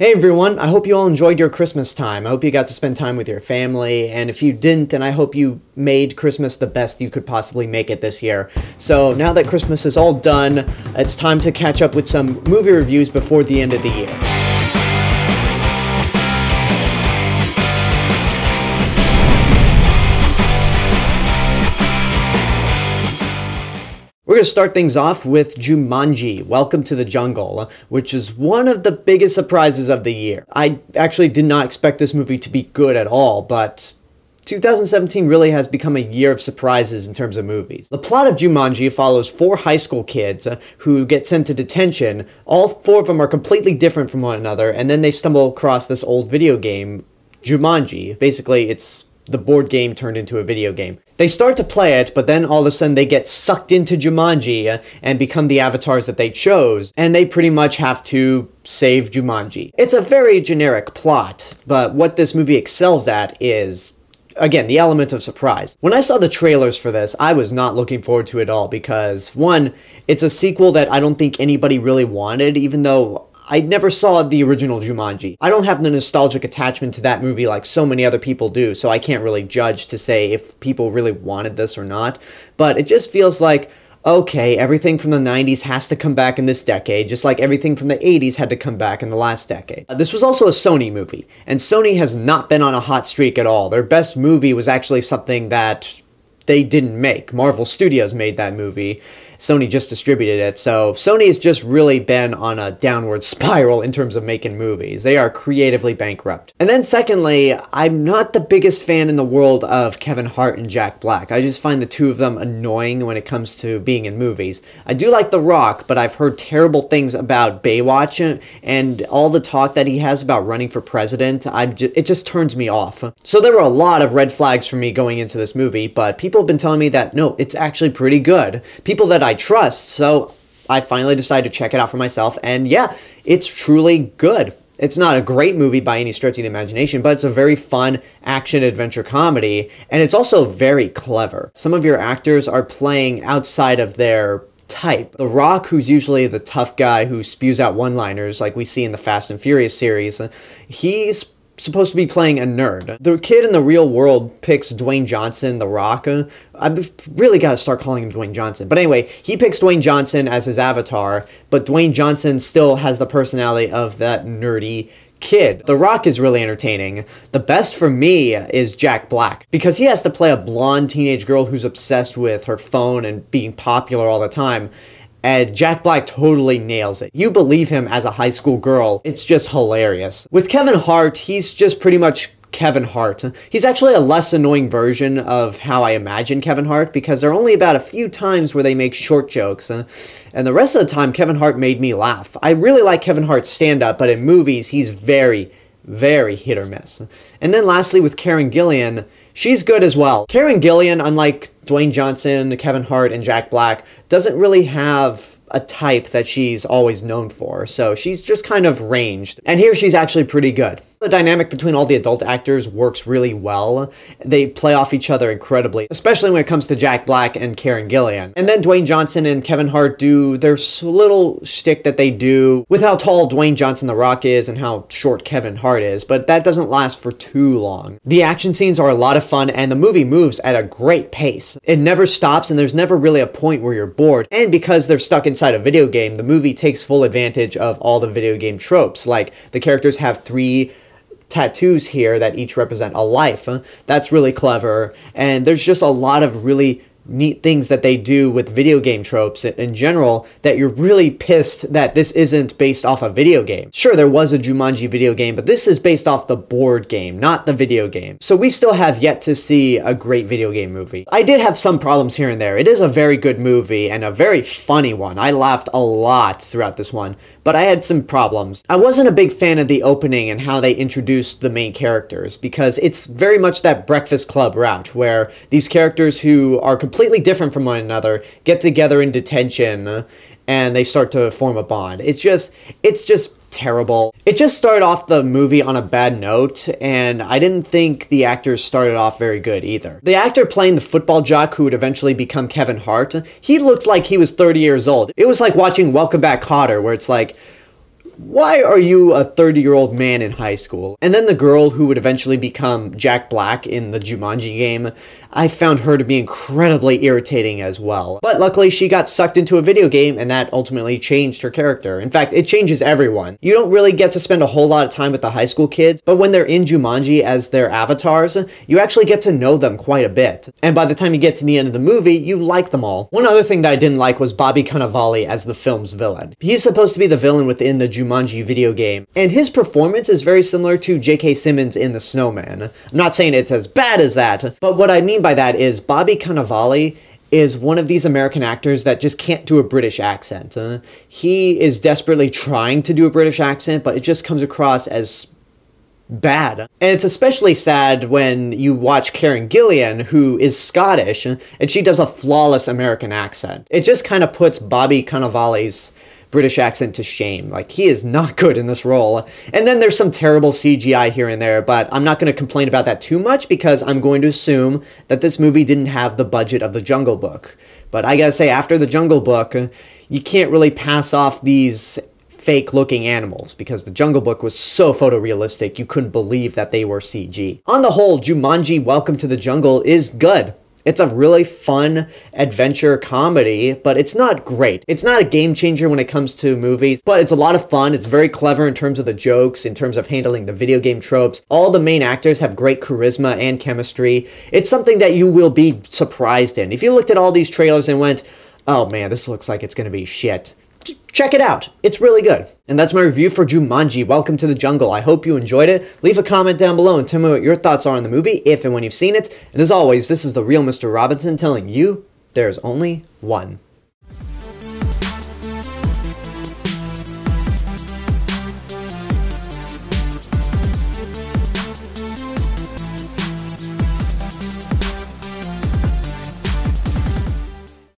Hey everyone, I hope you all enjoyed your Christmas time. I hope you got to spend time with your family, and if you didn't, then I hope you made Christmas the best you could possibly make it this year. So now that Christmas is all done, it's time to catch up with some movie reviews before the end of the year. We're going to start things off with Jumanji, Welcome to the Jungle, which is one of the biggest surprises of the year. I actually did not expect this movie to be good at all, but 2017 really has become a year of surprises in terms of movies. The plot of Jumanji follows 4 high school kids who get sent to detention. All 4 of them are completely different from one another, and then they stumble across this old video game, Jumanji. Basically, it's the board game turned into a video game. They start to play it, but then all of a sudden they get sucked into Jumanji and become the avatars that they chose, and they pretty much have to save Jumanji. It's a very generic plot, but what this movie excels at is, again, the element of surprise. When I saw the trailers for this, I was not looking forward to it at all because, one, it's a sequel that I don't think anybody really wanted, even though I never saw the original Jumanji. I don't have the nostalgic attachment to that movie like so many other people do, so I can't really judge to say if people really wanted this or not. But it just feels like, okay, everything from the 90s has to come back in this decade, just like everything from the 80s had to come back in the last decade. This was also a Sony movie, and Sony has not been on a hot streak at all. Their best movie was actually something that they didn't make. Marvel Studios made that movie. Sony just distributed it, so Sony has just really been on a downward spiral in terms of making movies. They are creatively bankrupt. And then secondly, I'm not the biggest fan in the world of Kevin Hart and Jack Black. I just find the two of them annoying when it comes to being in movies. I do like The Rock, but I've heard terrible things about Baywatch, and all the talk that he has about running for president, it just turns me off. So there were a lot of red flags for me going into this movie, but people have been telling me that, no, it's actually pretty good. People that I trust, so I finally decided to check it out for myself, and yeah, it's truly good. It's not a great movie by any stretch of the imagination, but it's a very fun action-adventure comedy, and it's also very clever. Some of your actors are playing outside of their type. The Rock, who's usually the tough guy who spews out one-liners like we see in the Fast and Furious series, he's supposed to be playing a nerd. The kid in the real world picks Dwayne Johnson, The Rock. I've really got to start calling him Dwayne Johnson. But anyway, he picks Dwayne Johnson as his avatar, but Dwayne Johnson still has the personality of that nerdy kid. The Rock is really entertaining. The best for me is Jack Black, because he has to play a blonde teenage girl who's obsessed with her phone and being popular all the time. And Jack Black totally nails it. You believe him as a high school girl. It's just hilarious. With Kevin Hart, he's just pretty much Kevin Hart. He's actually a less annoying version of how I imagine Kevin Hart, because there are only about a few times where they make short jokes, and the rest of the time Kevin Hart made me laugh. I really like Kevin Hart's stand-up, but in movies he's very, very hit or miss. And then lastly, with Karen Gillan, she's good as well. Karen Gillan, unlike Dwayne Johnson, Kevin Hart, and Jack Black, doesn't really have a type that she's always known for, so she's just kind of ranged. And here she's actually pretty good. The dynamic between all the adult actors works really well. They play off each other incredibly, especially when it comes to Jack Black and Karen Gillan. And then Dwayne Johnson and Kevin Hart do their little shtick that they do with how tall Dwayne Johnson The Rock is and how short Kevin Hart is, but that doesn't last for too long. The action scenes are a lot of fun, and the movie moves at a great pace. It never stops, and there's never really a point where you're bored. And because they're stuck inside a video game, the movie takes full advantage of all the video game tropes, like the characters have 3 tattoos here that each represent a life. That's really clever, and there's just a lot of really neat things that they do with video game tropes in general that you're really pissed that this isn't based off a video game. Sure, there was a Jumanji video game, but this is based off the board game, not the video game. So we still have yet to see a great video game movie. I did have some problems here and there. It is a very good movie and a very funny one. I laughed a lot throughout this one, but I had some problems. I wasn't a big fan of the opening and how they introduced the main characters, because it's very much that Breakfast Club route where these characters who are completely different from one another get together in detention and they start to form a bond. It's just terrible. It just started off the movie on a bad note, and I didn't think the actors started off very good either. The actor playing the football jock who would eventually become Kevin Hart, he looked like he was 30 years old. It was like watching Welcome Back, Kotter, where it's like, why are you a 30-year-old man in high school? And then the girl who would eventually become Jack Black in the Jumanji game, I found her to be incredibly irritating as well. But luckily she got sucked into a video game and that ultimately changed her character. In fact, it changes everyone. You don't really get to spend a whole lot of time with the high school kids, but when they're in Jumanji as their avatars, you actually get to know them quite a bit. And by the time you get to the end of the movie, you like them all. One other thing that I didn't like was Bobby Cannavale as the film's villain. He's supposed to be the villain within the Jumanji video game, and his performance is very similar to J.K. Simmons in The Snowman. I'm not saying it's as bad as that, but what I mean by that is Bobby Cannavale is one of these American actors that just can't do a British accent. He is desperately trying to do a British accent, but it just comes across as bad. And it's especially sad when you watch Karen Gillan, who is Scottish, and she does a flawless American accent. It just kind of puts Bobby Cannavale's British accent to shame. Like, he is not good in this role. And then there's some terrible CGI here and there, but I'm not going to complain about that too much because I'm going to assume that this movie didn't have the budget of The Jungle Book. But I gotta say, after The Jungle Book, you can't really pass off these fake-looking animals because The Jungle Book was so photorealistic you couldn't believe that they were CG. On the whole, Jumanji Welcome to the Jungle is good. It's a really fun adventure comedy, but it's not great. It's not a game changer when it comes to movies, but it's a lot of fun. It's very clever in terms of the jokes, in terms of handling the video game tropes. All the main actors have great charisma and chemistry. It's something that you will be surprised in. If you looked at all these trailers and went, oh man, this looks like it's gonna be shit, check it out. It's really good. And that's my review for Jumanji Welcome to the Jungle. I hope you enjoyed it. Leave a comment down below and tell me what your thoughts are on the movie, if and when you've seen it. And as always, this is the real Mr. Robinson telling you there's only one.